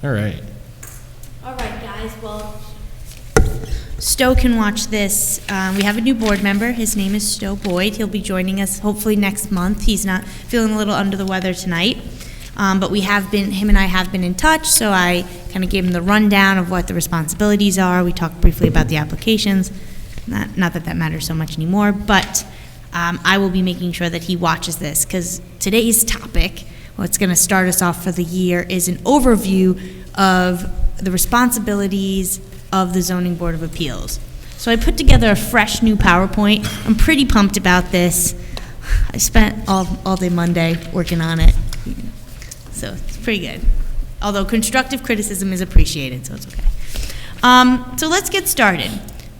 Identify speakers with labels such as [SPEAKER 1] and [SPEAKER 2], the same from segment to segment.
[SPEAKER 1] All right.
[SPEAKER 2] All right, guys, well, Stowe can watch this. We have a new board member. His name is Stowe Boyd. He'll be joining us hopefully next month. He's not feeling a little under the weather tonight. But him and I have been in touch, so I kind of gave him the rundown of what the responsibilities are. We talked briefly about the applications. Not that that matters so much anymore, but I will be making sure that he watches this, because today's topic, what's going to start us off for the year, is an overview of the responsibilities of the Zoning Board of Appeals. So I put together a fresh new PowerPoint. I'm pretty pumped about this. I spent all day Monday working on it, so it's pretty good. Although constructive criticism is appreciated, so it's okay. So let's get started.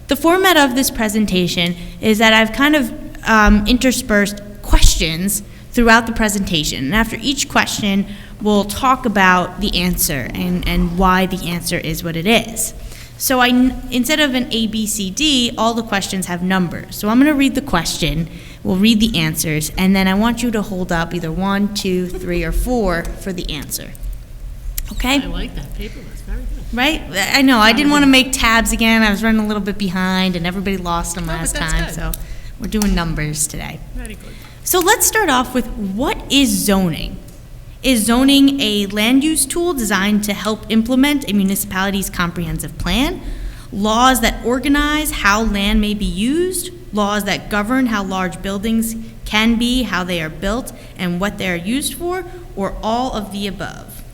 [SPEAKER 2] The format of this presentation is that I've kind of interspersed questions throughout the presentation. And after each question, we'll talk about the answer and why the answer is what it is. So instead of an A, B, C, D, all the questions have numbers. So I'm going to read the question, we'll read the answers, and then I want you to hold up either 1, 2, 3, or 4 for the answer. Okay?
[SPEAKER 3] I like that paper, that's very good.
[SPEAKER 2] Right? I know, I didn't want to make tabs again. I was running a little bit behind, and everybody lost them last time,
[SPEAKER 3] good.
[SPEAKER 2] so we're doing numbers today.
[SPEAKER 3] Very good.
[SPEAKER 2] So let's start off with, what is zoning? Is zoning a land use tool designed to help implement a municipality's comprehensive plan? Laws that organize how land may be used? Laws that govern how large buildings can be, how they are built, and what they are used for? Or all of the above?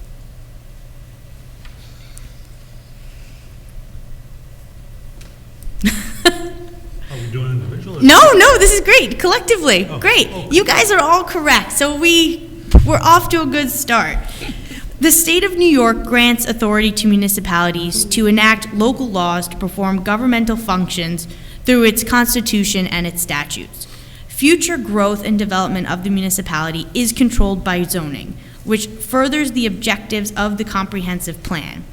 [SPEAKER 4] Are we doing individual?
[SPEAKER 2] No, this is great, collectively,
[SPEAKER 4] Oh,
[SPEAKER 2] great.
[SPEAKER 4] okay.
[SPEAKER 2] You guys are all correct, so we're off to a good start. The state of New York grants authority to municipalities to enact local laws to perform governmental functions through its constitution and its statutes. Future growth and development of the municipality is controlled by zoning, which furthers the objectives of the comprehensive plan.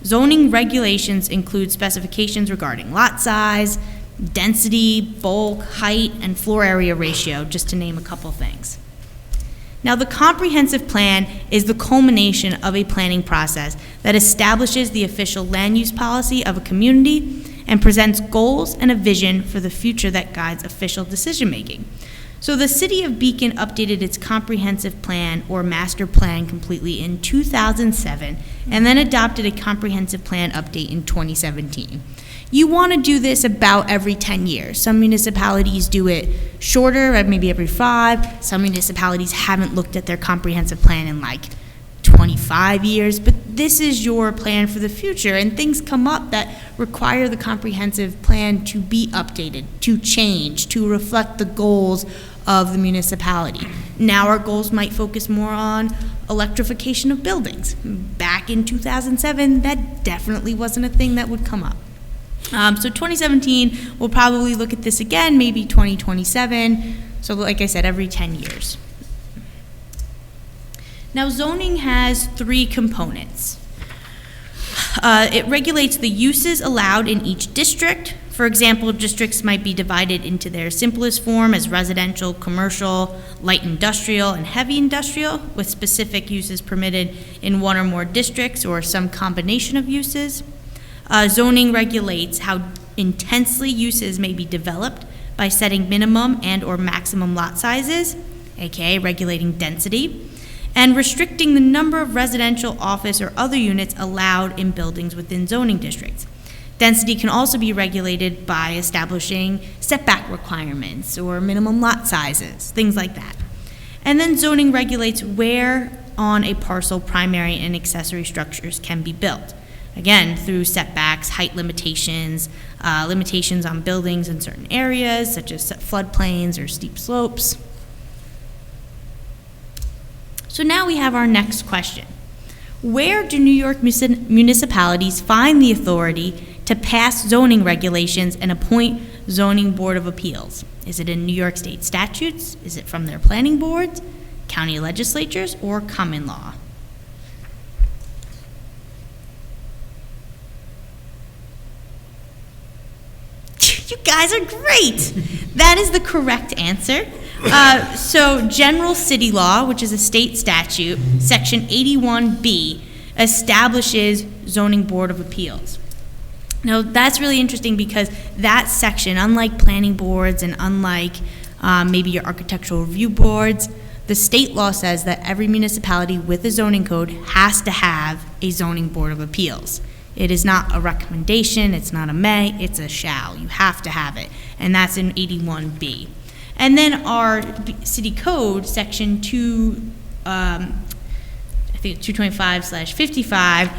[SPEAKER 2] Zoning regulations include specifications regarding lot size, density, bulk, height, and floor area ratio, just to name a couple things. Now, the comprehensive plan is the culmination of a planning process that establishes the official land use policy of a community and presents goals and a vision for the future that guides official decision-making. So the City of Beacon updated its comprehensive plan or master plan completely in 2007 and then adopted a comprehensive plan update in 2017. You want to do this about every 10 years. Some municipalities do it shorter, maybe every 5. Some municipalities haven't looked at their comprehensive plan in like 25 years, but this is your plan for the future, and things come up that require the comprehensive plan to be updated, to change, to reflect the goals of the municipality. Now our goals might focus more on electrification of buildings. Back in 2007, that definitely wasn't a thing that would come up. So 2017, we'll probably look at this again, maybe 2027. So like I said, every 10 years. Now, zoning has 3 components. It regulates the uses allowed in each district. For example, districts might be divided into their simplest form as residential, commercial, light industrial, and heavy industrial, with specific uses permitted in one or more districts or some combination of uses. Zoning regulates how intensely uses may be developed by setting minimum and or maximum lot sizes, aka regulating density, and restricting the number of residential, office, or other units allowed in buildings within zoning districts. Density can also be regulated by establishing setback requirements or minimum lot sizes, things like that. And then zoning regulates where on a parcel primary and accessory structures can be built. Again, through setbacks, height limitations, limitations on buildings in certain areas, such as floodplains or steep slopes. So now we have our next question. Where do New York municipalities find the authority to pass zoning regulations and appoint zoning board of appeals? Is it in New York State statutes? Is it from their planning boards, county legislatures, or common law? You guys are great. That is the correct answer. So general city law, which is a state statute, section 81B, establishes zoning board of appeals. Now, that's really interesting because that section, unlike planning boards and unlike maybe your architectural review boards, the state law says that every municipality with a zoning code has to have a zoning board of appeals. It is not a recommendation, it's not a may, it's a shall. You have to have it, and that's in 81B. And then our city code, section 225/55,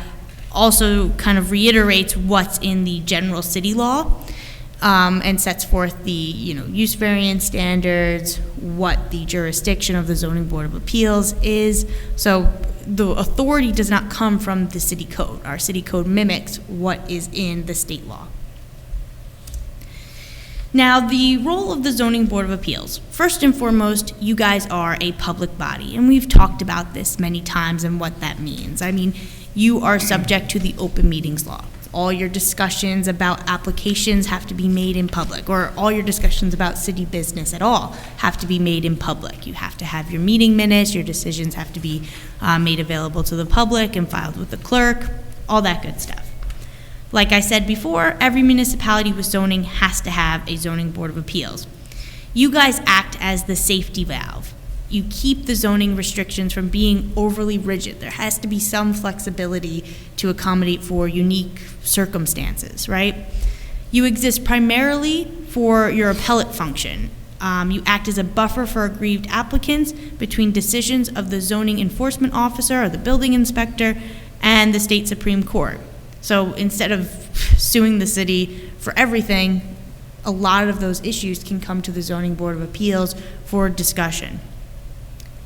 [SPEAKER 2] also kind of reiterates what's in the general city law, and sets forth the use variance standards, what the jurisdiction of the zoning board of appeals is. So the authority does not come from the city code. Our city code mimics what is in the state law. Now, the role of the zoning board of appeals. First and foremost, you guys are a public body, and we've talked about this many times and what that means. I mean, you are subject to the open meetings law. All your discussions about applications have to be made in public, or all your discussions about city business at all have to be made in public. You have to have your meeting minutes, your decisions have to be made available to the public and filed with the clerk, all that good stuff. Like I said before, every municipality with zoning has to have a zoning board of appeals. You guys act as the safety valve. You keep the zoning restrictions from being overly rigid. There has to be some flexibility to accommodate for unique circumstances, right? You exist primarily for your appellate function. You act as a buffer for aggrieved applicants between decisions of the zoning enforcement officer or the building inspector and the state Supreme Court. So instead of suing the city for everything, a lot of those issues can come to the zoning board of appeals for discussion.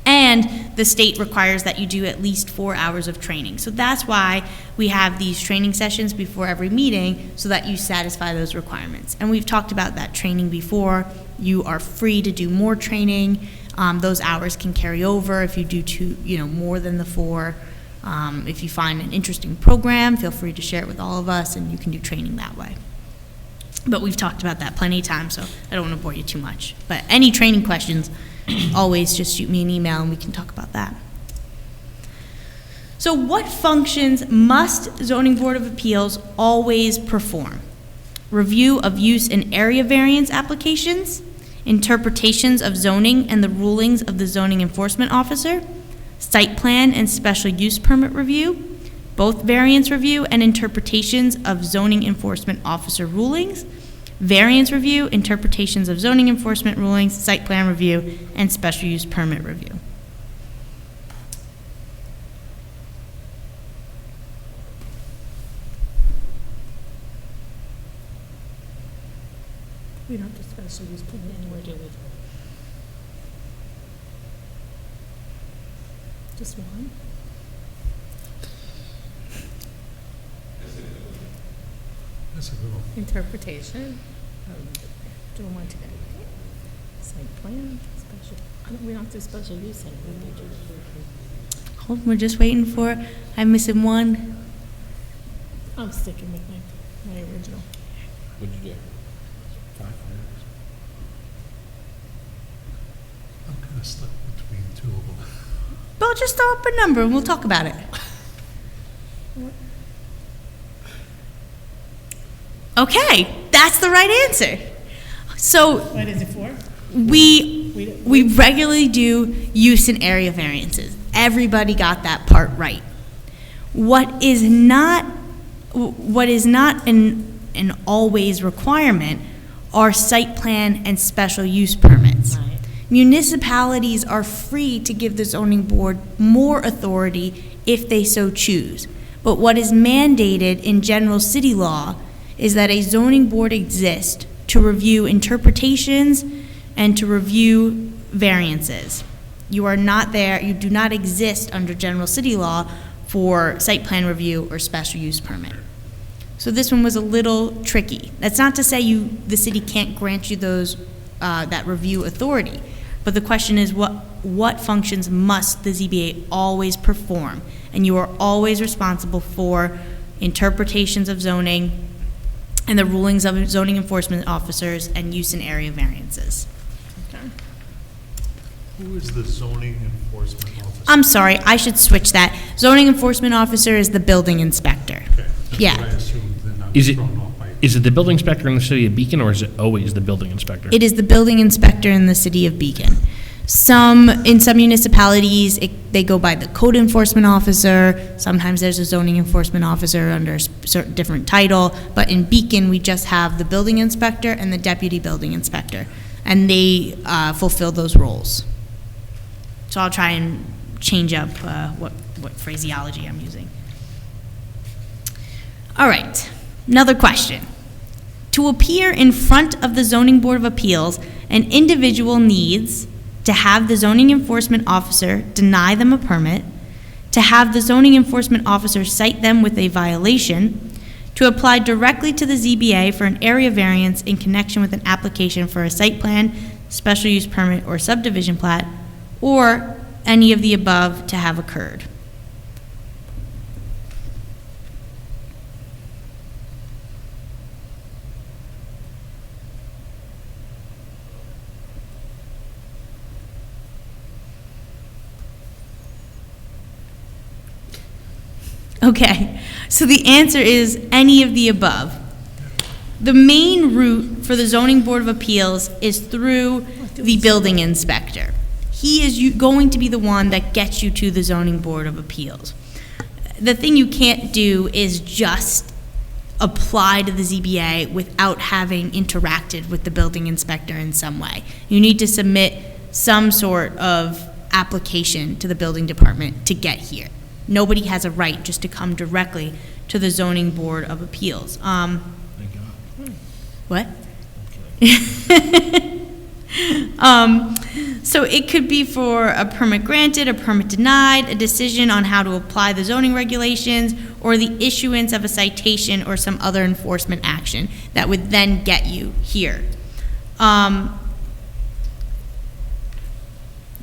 [SPEAKER 2] And the state requires that you do at least 4 hours of training. So that's why we have these training sessions before every meeting, so that you satisfy those requirements. And we've talked about that training before. You are free to do more training. Those hours can carry over if you do more than the 4. If you find an interesting program, feel free to share it with all of us, and you can do training that way. But we've talked about that plenty of times, so I don't want to bore you too much. But any training questions, always just shoot me an email and we can talk about that. So what functions must Zoning Board of Appeals always perform? Review of use and area variance applications, interpretations of zoning and the rulings of the zoning enforcement officer, site plan and special use permit review, both variance review and interpretations of zoning enforcement officer rulings, variance review, interpretations of zoning enforcement rulings, site plan review, and special use permit review.
[SPEAKER 3] We don't have to special use permit anywhere, do we? Just one?
[SPEAKER 4] That's a good one.
[SPEAKER 3] Interpretation. Doing one today. Site plan, special, we don't have to special use anywhere.
[SPEAKER 2] Hold, we're just waiting for, I'm missing one.
[SPEAKER 3] I'm sticking with my original.
[SPEAKER 1] What'd you do? 5 minutes?
[SPEAKER 4] I'm kind of stuck between 2 of them.
[SPEAKER 2] Well, just throw up a number and we'll talk about it. Okay, that's the right answer. So
[SPEAKER 3] What is it for?
[SPEAKER 2] we regularly do use and area variances. Everybody got that part right. What is not an always requirement are site plan and special use permits.
[SPEAKER 3] Right.
[SPEAKER 2] Municipalities are free to give the zoning board more authority if they so choose. But what is mandated in general city law is that a zoning board exists to review interpretations and to review variances. You are not there, you do not exist under general city law for site plan review or special use permit. So this one was a little tricky. That's not to say the city can't grant you those, that review authority, but the question is what functions must the ZBA always perform? And you are always responsible for interpretations of zoning and the rulings of zoning enforcement officers and use and area variances.
[SPEAKER 3] Okay.
[SPEAKER 4] Who is the zoning enforcement officer?
[SPEAKER 2] I'm sorry, I should switch that. Zoning enforcement officer is the building inspector.
[SPEAKER 4] Okay, that's
[SPEAKER 2] Yeah.
[SPEAKER 4] what I assumed, then I
[SPEAKER 1] Is
[SPEAKER 4] was
[SPEAKER 1] it-
[SPEAKER 4] thrown off by.
[SPEAKER 1] Is it the building inspector in the city of Beacon, or is it always the building inspector?
[SPEAKER 2] It is the building inspector in the city of Beacon. In some municipalities, they go by the code enforcement officer. Sometimes there's a zoning enforcement officer under a certain different title. But in Beacon, we just have the building inspector and the deputy building inspector. And they fulfill those roles. So I'll try and change up what phraseology I'm using. All right, another question. To appear in front of the Zoning Board of Appeals, an individual needs to have the zoning enforcement officer deny them a permit, to have the zoning enforcement officer cite them with a violation, to apply directly to the ZBA for an area variance in connection with an application for a site plan, special use permit, or subdivision plat, or any of the above to have occurred. Okay, so the answer is any of the above. The main route for the Zoning Board of Appeals is through the building inspector. He is going to be the one that gets you to the Zoning Board of Appeals. The thing you can't do is just apply to the ZBA without having interacted with the building inspector in some way. You need to submit some sort of application to the building department to get here. Nobody has a right just to come directly to the Zoning Board of Appeals.
[SPEAKER 1] Thank God.
[SPEAKER 2] What? So it could be for a permit granted, a permit denied, a decision on how to apply the zoning regulations, or the issuance of a citation or some other enforcement action that would then get you here.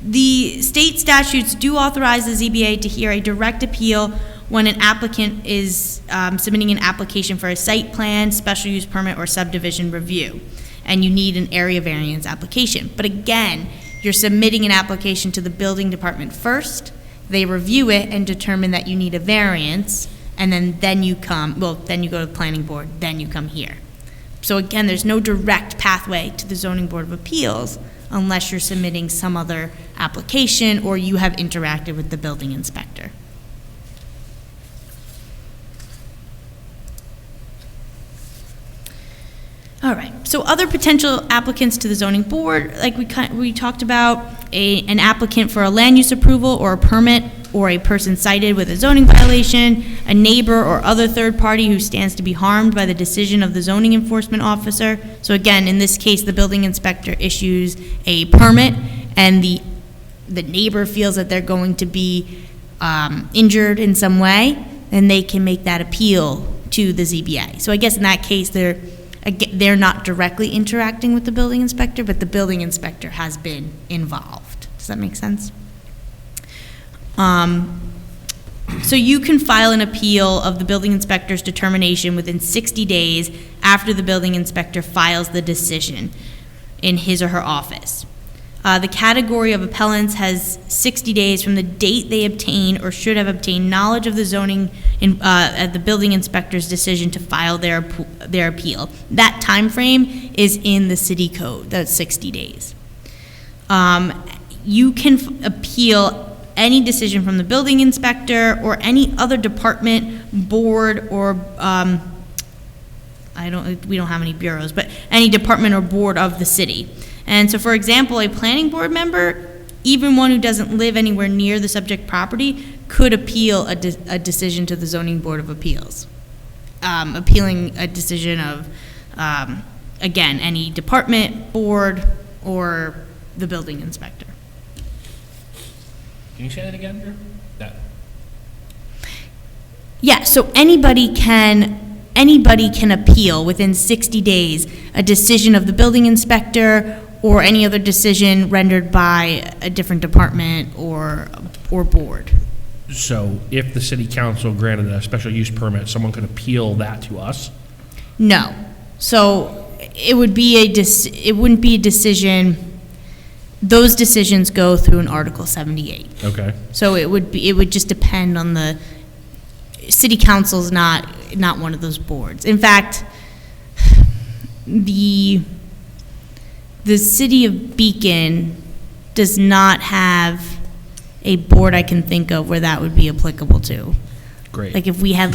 [SPEAKER 2] The state statutes do authorize the ZBA to hear a direct appeal when an applicant is submitting an application for a site plan, special use permit, or subdivision review, and you need an area variance application. But again, you're submitting an application to the building department first, they review it and determine that you need a variance, and then you go to the planning board, then you come here. So again, there's no direct pathway to the Zoning Board of Appeals unless you're submitting some other application or you have interacted with the building inspector. All right, so other potential applicants to the zoning board, like we talked about, an applicant for a land use approval or a permit, or a person cited with a zoning violation, a neighbor or other third party who stands to be harmed by the decision of the zoning enforcement officer. So again, in this case, the building inspector issues a permit, and the neighbor feels that they're going to be injured in some way, then they can make that appeal to the ZBA. So I guess in that case, they're not directly interacting with the building inspector, but the building inspector has been involved. Does that make sense? So you can file an appeal of the building inspector's determination within 60 days after the building inspector files the decision in his or her office. The category of appellants has 60 days from the date they obtain or should have obtained knowledge of the zoning at the building inspector's decision to file their appeal. That time frame is in the city code. That's 60 days. You can appeal any decision from the building inspector or any other department, board, or we don't have any bureaus, but any department or board of the city. And so, for example, a planning board member, even one who doesn't live anywhere near the subject property, could appeal a decision to the Zoning Board of Appeals. Appealing a decision of, again, any department, board, or the building inspector.
[SPEAKER 1] Can you say that again, Drew? That.
[SPEAKER 2] Yeah, so anybody can appeal within 60 days a decision of the building inspector or any other decision rendered by a different department or board.
[SPEAKER 1] So if the city council granted a special use permit, someone could appeal that to us?
[SPEAKER 2] No. So it would be it wouldn't be a decision. those decisions go through an Article 78.
[SPEAKER 1] Okay.
[SPEAKER 2] So it would just depend on the, city council's not one of those boards. In fact, the city of Beacon does not have a board I can think of where that would be applicable to.
[SPEAKER 1] Great.
[SPEAKER 2] Like if we had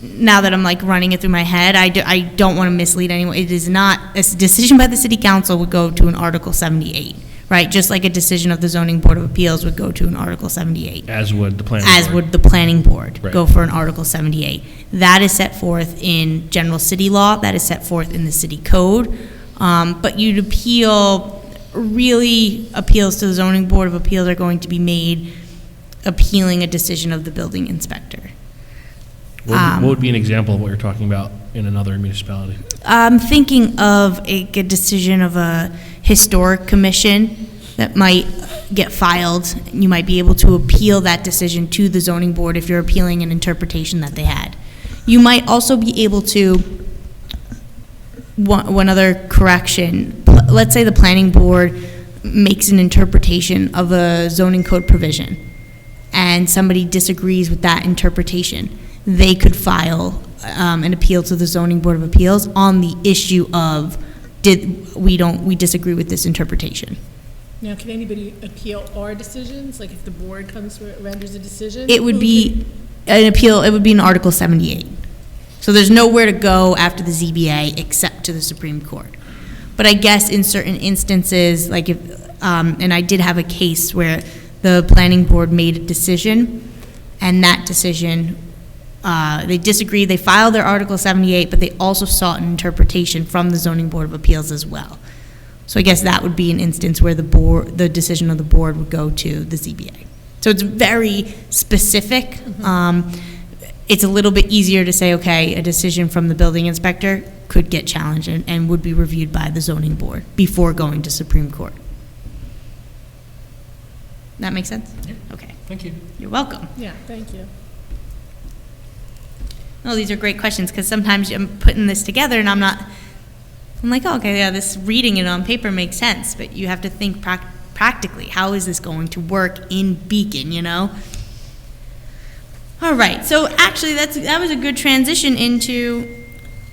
[SPEAKER 2] now that I'm like running it through my head, I don't want to mislead anyone. It is not, a decision by the city council would go to an Article 78, right? Just like a decision of the zoning board of appeals would go to an Article 78.
[SPEAKER 1] As would the planning
[SPEAKER 2] As
[SPEAKER 1] board.
[SPEAKER 2] would the planning board
[SPEAKER 1] Right.
[SPEAKER 2] go for an Article 78. That is set forth in general city law, that is set forth in the city code. But you'd really appeals to the zoning board of appeals are going to be made appealing a decision of the building inspector.
[SPEAKER 1] What would be an example of what you're talking about in another municipality?
[SPEAKER 2] I'm thinking of a decision of a historic commission that might get filed. You might be able to appeal that decision to the zoning board if you're appealing an interpretation that they had. You might also be able to, one other correction, let's say the planning board makes an interpretation of a zoning code provision and somebody disagrees with that interpretation. They could file an appeal to the zoning board of appeals on the issue of we disagree with this interpretation.
[SPEAKER 3] Now, can anybody appeal our decisions? Like if the board renders a decision?
[SPEAKER 2] It would be an appeal, it would be an Article 78. So there's nowhere to go after the ZBA except to the Supreme Court. But I guess in certain instances, like if, and I did have a case where the planning board made a decision, and that decision, they disagreed, they filed their Article 78, but they also sought an interpretation from the Zoning Board of Appeals as well. So I guess that would be an instance where the decision of the board would go to the ZBA. So it's very specific. It's a little bit easier to say, okay, a decision from the building inspector could get challenged and would be reviewed by the zoning board before going to Supreme Court. That make sense?
[SPEAKER 1] Yep.
[SPEAKER 2] Okay.
[SPEAKER 1] Thank you.
[SPEAKER 2] You're welcome.
[SPEAKER 3] Yeah, thank you.
[SPEAKER 2] No, these are great questions because sometimes I'm putting this together and I'm like, oh, okay, yeah, this reading it on paper makes sense, but you have to think practically. How is this going to work in Beacon, you know? All right, so actually that was a good transition into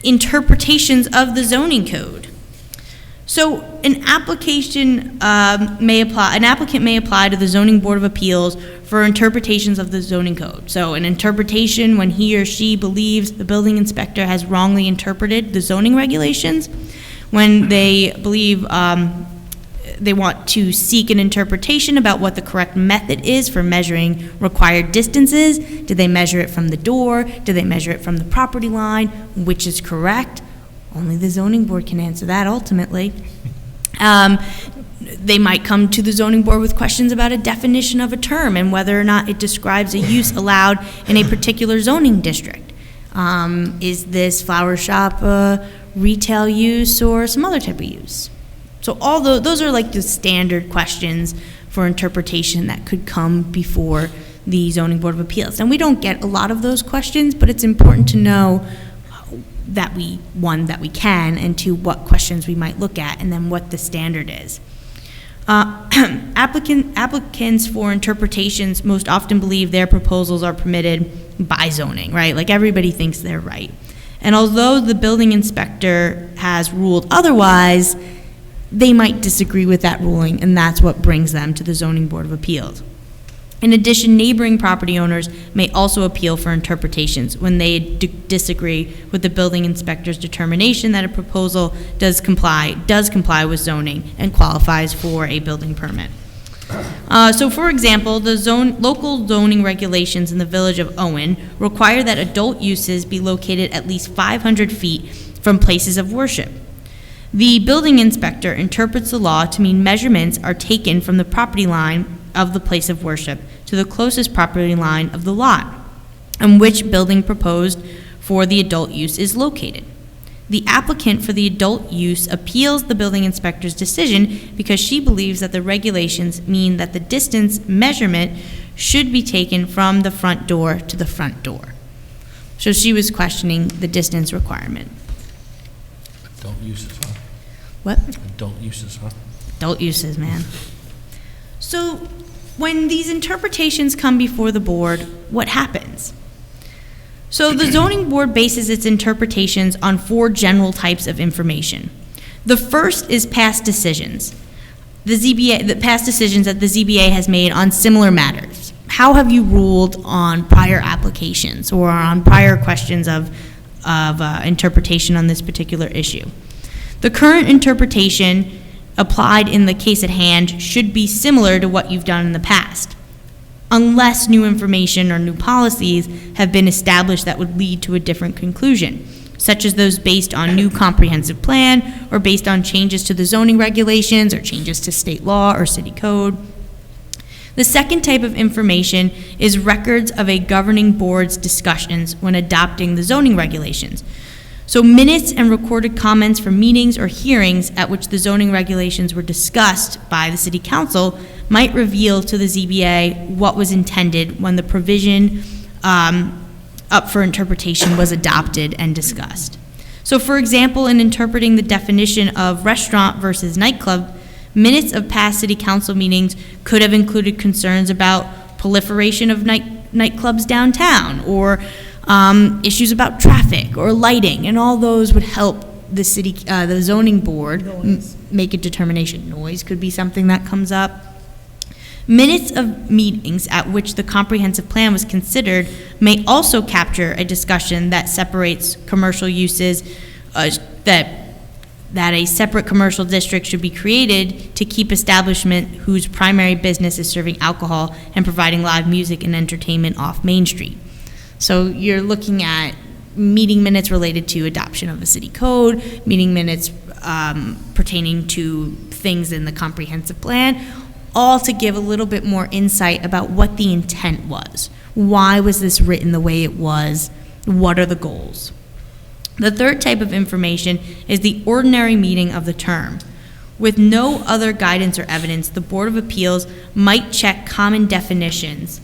[SPEAKER 2] interpretations of the zoning code. So an applicant may apply to the Zoning Board of Appeals for interpretations of the zoning code. So an interpretation when he or she believes the building inspector has wrongly interpreted the zoning regulations, when they believe they want to seek an interpretation about what the correct method is for measuring required distances. Did they measure it from the door? Did they measure it from the property line? Which is correct? Only the zoning board can answer that ultimately. They might come to the zoning board with questions about a definition of a term and whether or not it describes a use allowed in a particular zoning district. Is this flower shop a retail use or some other type of use? So all those are like the standard questions for interpretation that could come before the Zoning Board of Appeals. And we don't get a lot of those questions, but it's important to know that we can, and two, what questions we might look at, and then what the standard is. Applicants for interpretations most often believe their proposals are permitted by zoning, right? Like everybody thinks they're right. And although the building inspector has ruled otherwise, they might disagree with that ruling, and that's what brings them to the Zoning Board of Appeals. In addition, neighboring property owners may also appeal for interpretations when they disagree with the building inspector's determination that a proposal does comply with zoning and qualifies for a building permit. So for example, the local zoning regulations in the village of Owen require that adult uses be located at least 500 feet from places of worship. The building inspector interprets the law to mean measurements are taken from the property line of the place of worship to the closest property line of the lot, and which building proposed for the adult use is located. The applicant for the adult use appeals the building inspector's decision because she believes that the regulations mean that the distance measurement should be taken from the front door to the front door. So she was questioning the distance requirement.
[SPEAKER 1] Don't use as well.
[SPEAKER 2] What?
[SPEAKER 1] Adult uses, huh?
[SPEAKER 2] Adult uses, man. So when these interpretations come before the board, what happens? So the zoning board bases its interpretations on 4 general types of information. The first is past decisions. The past decisions that the ZBA has made on similar matters. How have you ruled on prior applications or on prior questions of interpretation on this particular issue? The current interpretation applied in the case at hand should be similar to what you've done in the past, unless new information or new policies have been established that would lead to a different conclusion, such as those based on new comprehensive plan or based on changes to the zoning regulations or changes to state law or city code. The second type of information is records of a governing board's discussions when adopting the zoning regulations. So minutes and recorded comments from meetings or hearings at which the zoning regulations were discussed by the city council might reveal to the ZBA what was intended when the provision up for interpretation was adopted and discussed. So for example, in interpreting the definition of restaurant versus nightclub, minutes of past city council meetings could have included concerns about proliferation of nightclubs downtown, or issues about traffic or lighting, and all those would help the city, the zoning board make a determination. Noise could be something that comes up. Minutes of meetings at which the comprehensive plan was considered may also capture a discussion that separates commercial uses, that a separate commercial district should be created to keep establishment whose primary business is serving alcohol and providing live music and entertainment off Main Street. So you're looking at meeting minutes related to adoption of the city code, meeting minutes pertaining to things in the comprehensive plan, all to give a little bit more insight about what the intent was. Why was this written the way it was? What are the goals? The third type of information is the ordinary meaning of the term. With no other guidance or evidence, the Board of Appeals might check common definitions.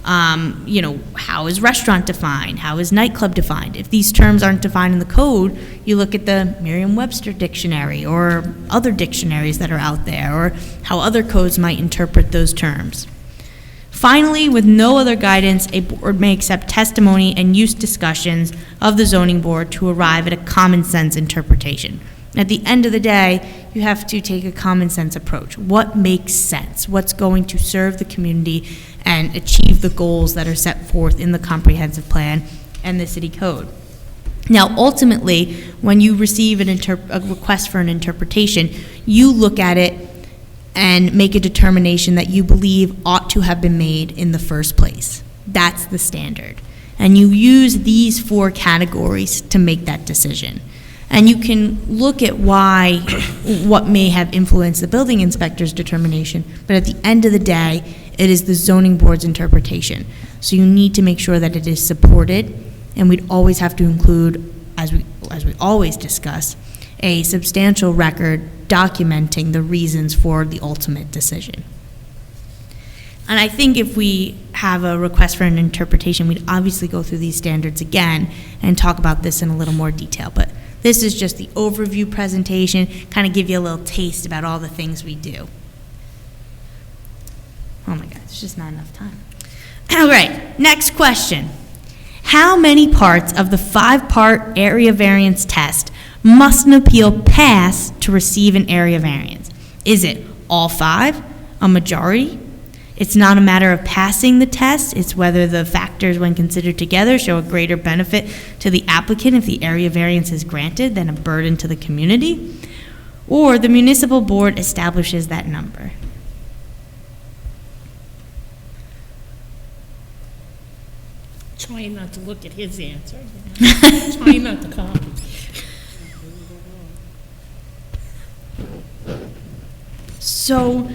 [SPEAKER 2] How is restaurant defined? How is nightclub defined? If these terms aren't defined in the code, you look at the Merriam-Webster dictionary or other dictionaries that are out there, or how other codes might interpret those terms. Finally, with no other guidance, a board may accept testimony and use discussions of the zoning board to arrive at a common sense interpretation. At the end of the day, you have to take a common sense approach. What makes sense? What's going to serve the community and achieve the goals that are set forth in the comprehensive plan and the city code? Now, ultimately, when you receive a request for an interpretation, you look at it and make a determination that you believe ought to have been made in the first place. That's the standard. And you use these 4 categories to make that decision. And you can look at what may have influenced the building inspector's determination, but at the end of the day, it is the zoning board's interpretation. So you need to make sure that it is supported, and we'd always have to include, as we always discuss, a substantial record documenting the reasons for the ultimate decision. And I think if we have a request for an interpretation, we'd obviously go through these standards again and talk about this in a little more detail. But this is just the overview presentation, kind of give you a little taste about all the things we do. Oh my God, there's just not enough time. All right, next question. How many parts of the 5-part area variance test must an appeal pass to receive an area variance? Is it all 5, a majority? It's not a matter of passing the test, it's whether the factors when considered together show a greater benefit to the applicant if the area variance is granted than a burden to the community, or the municipal board establishes that number.
[SPEAKER 3] Trying not to look at his answer. Trying not to copy.
[SPEAKER 2] So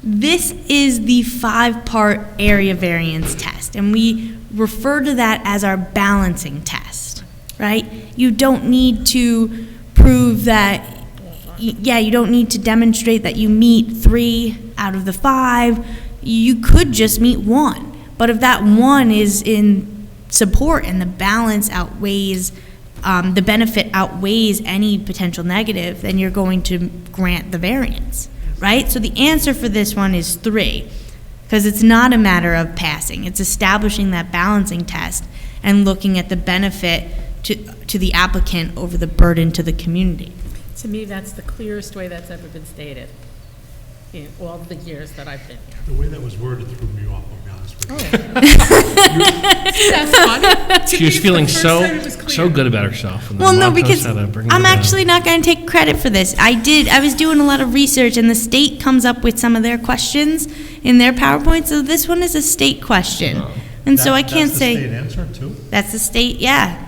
[SPEAKER 2] this is the 5-part area variance test, and we refer to that as our balancing test, right? You don't need to prove that, you don't need to demonstrate that you meet 3 out of the 5. You could just meet 1. But if that 1 is in support and the balance outweighs the benefit outweighs any potential negative, then you're going to grant the variance, right? So the answer for this one is 3, because it's not a matter of passing. It's establishing that balancing test and looking at the benefit to the applicant over the burden to the community.
[SPEAKER 3] To me, that's the clearest way that's ever been stated in all the years that I've been here.
[SPEAKER 4] The way that was worded threw me off, I'll be honest with you.
[SPEAKER 3] That's funny.
[SPEAKER 1] She was feeling so good about herself. and then
[SPEAKER 2] Well, no,
[SPEAKER 1] Montos
[SPEAKER 2] because
[SPEAKER 1] had to bring her
[SPEAKER 2] I'm
[SPEAKER 1] down.
[SPEAKER 2] actually not going to take credit for this. I was doing a lot of research, and the state comes up with some of their questions in their PowerPoint, so this one is a state question. And so I can't
[SPEAKER 4] That's the
[SPEAKER 2] say,
[SPEAKER 4] state answer, too?
[SPEAKER 2] that's the state, yeah.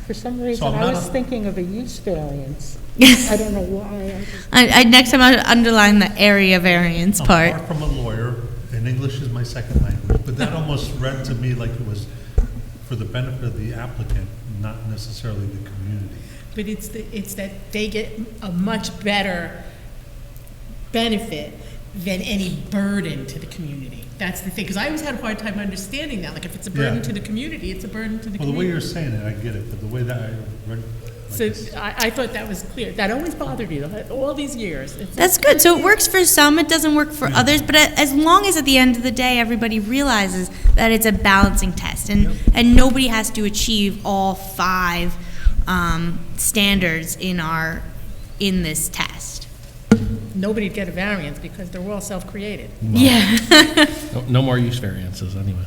[SPEAKER 5] For some reason,
[SPEAKER 4] I'm
[SPEAKER 5] I
[SPEAKER 4] not
[SPEAKER 5] was
[SPEAKER 4] a-
[SPEAKER 5] thinking of a use variance. I don't know why.
[SPEAKER 2] Next time I'll underline the area variance
[SPEAKER 4] I'm
[SPEAKER 2] part.
[SPEAKER 4] far from a lawyer, and English is my second language, but that almost read to me like it was for the benefit of the applicant, not necessarily the community.
[SPEAKER 3] But it's that they get a much better benefit than any burden to the community. That's the thing, because I always had a hard time understanding that. Like, if it's a burden
[SPEAKER 4] Yeah.
[SPEAKER 3] to the community, it's a burden to the
[SPEAKER 4] Well, the way
[SPEAKER 3] community.
[SPEAKER 4] you're saying it, I get it, but the way that I read,
[SPEAKER 3] So
[SPEAKER 4] like this,
[SPEAKER 3] I thought that was clear. That always bothered me all these years.
[SPEAKER 2] That's good. So it works for some, it doesn't work for others, but as long as at the end of the day, everybody realizes that it's a balancing test, and nobody has to achieve all 5 standards in this test.
[SPEAKER 3] Nobody'd get a variance because they're all self-created.
[SPEAKER 2] Yeah.
[SPEAKER 1] No more use variances, anyway.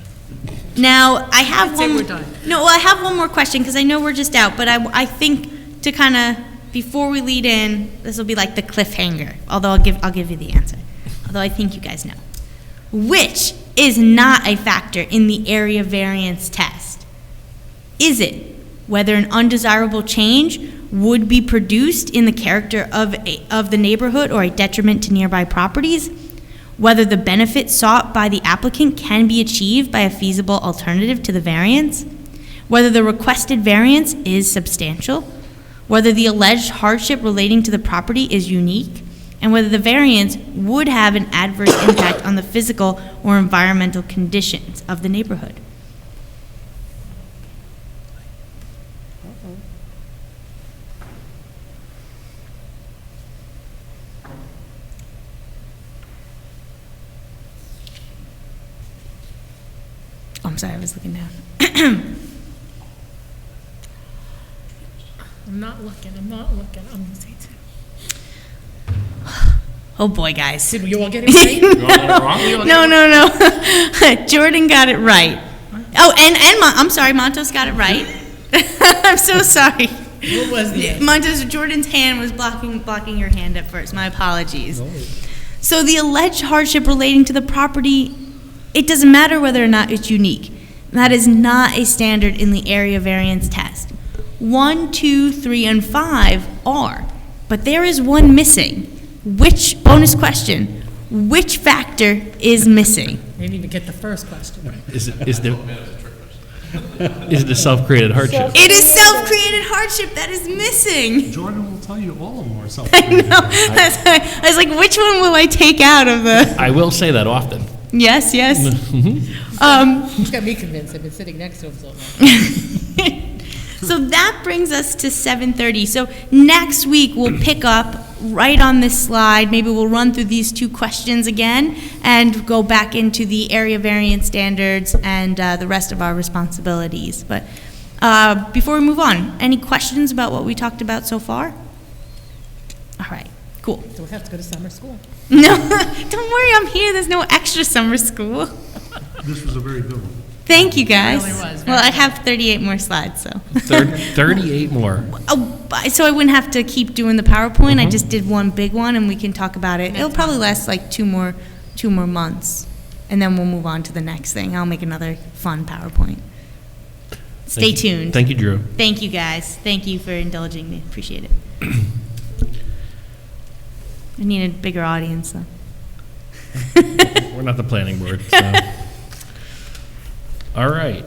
[SPEAKER 2] Now, I have
[SPEAKER 3] I'd say
[SPEAKER 2] one.
[SPEAKER 3] we're done.
[SPEAKER 2] No, well, I have one more question, because I know we're just out, but I think to kind of, before we lead in, this will be like the cliffhanger, although I'll give you the answer, although I think you guys know. Which is not a factor in the area variance test? Is it whether an undesirable change would be produced in the character of the neighborhood or a detriment to nearby properties? Whether the benefit sought by the applicant can be achieved by a feasible alternative to the variance? Whether the requested variance is substantial? Whether the alleged hardship relating to the property is unique? And whether the variance would have an adverse impact on the physical or environmental conditions of the neighborhood? Oh, I'm sorry, I was looking down.
[SPEAKER 3] I'm not looking. I'm going to say 2.
[SPEAKER 2] Oh, boy, guys.
[SPEAKER 3] Did we all get it right?
[SPEAKER 2] No. Jordan got it right. Oh, and I'm sorry, Montos got it right. I'm so sorry.
[SPEAKER 3] What was the answer?
[SPEAKER 2] Montos, Jordan's hand was blocking your hand at first. My apologies. So the alleged hardship relating to the property, it doesn't matter whether or not it's unique. That is not a standard in the area variance test. 1, 2, 3, and 5 are, but there is one missing. Which, bonus question, which factor is missing?
[SPEAKER 3] They didn't even get the first question right.
[SPEAKER 1] Is it the self-created hardship?
[SPEAKER 2] It is self-created hardship that is missing.
[SPEAKER 4] Jordan will tell you all of them are
[SPEAKER 2] I
[SPEAKER 4] self-created.
[SPEAKER 2] know. I was like, which one will I take out of the?
[SPEAKER 1] I will say that often.
[SPEAKER 2] Yes.
[SPEAKER 3] He's got me convinced. I've been sitting next to him so long.
[SPEAKER 2] So that brings us to 7:30. So next week, we'll pick up right on this slide. Maybe we'll run through these 2 questions again and go back into the area variance standards and the rest of our responsibilities. But before we move on, any questions about what we talked about so far? All right, cool.
[SPEAKER 3] So we have to go to summer school.
[SPEAKER 2] No, don't worry, I'm here. There's no extra summer school.
[SPEAKER 4] This was a very good one.
[SPEAKER 2] Thank you, guys.
[SPEAKER 3] It really was,
[SPEAKER 2] Well,
[SPEAKER 3] very
[SPEAKER 2] I have 38 more slides, so.
[SPEAKER 1] 38 more.
[SPEAKER 2] Oh, so I wouldn't have to keep doing the PowerPoint. I just did one big one, and we can talk about it. It'll probably last like two more months, and then we'll move on to the next thing. I'll make another fun PowerPoint. Stay tuned.
[SPEAKER 1] Thank you, Drew.
[SPEAKER 2] Thank you, guys. Thank you for indulging me. Appreciate it. I need a bigger audience, though.
[SPEAKER 1] We're not the planning board, so. All right.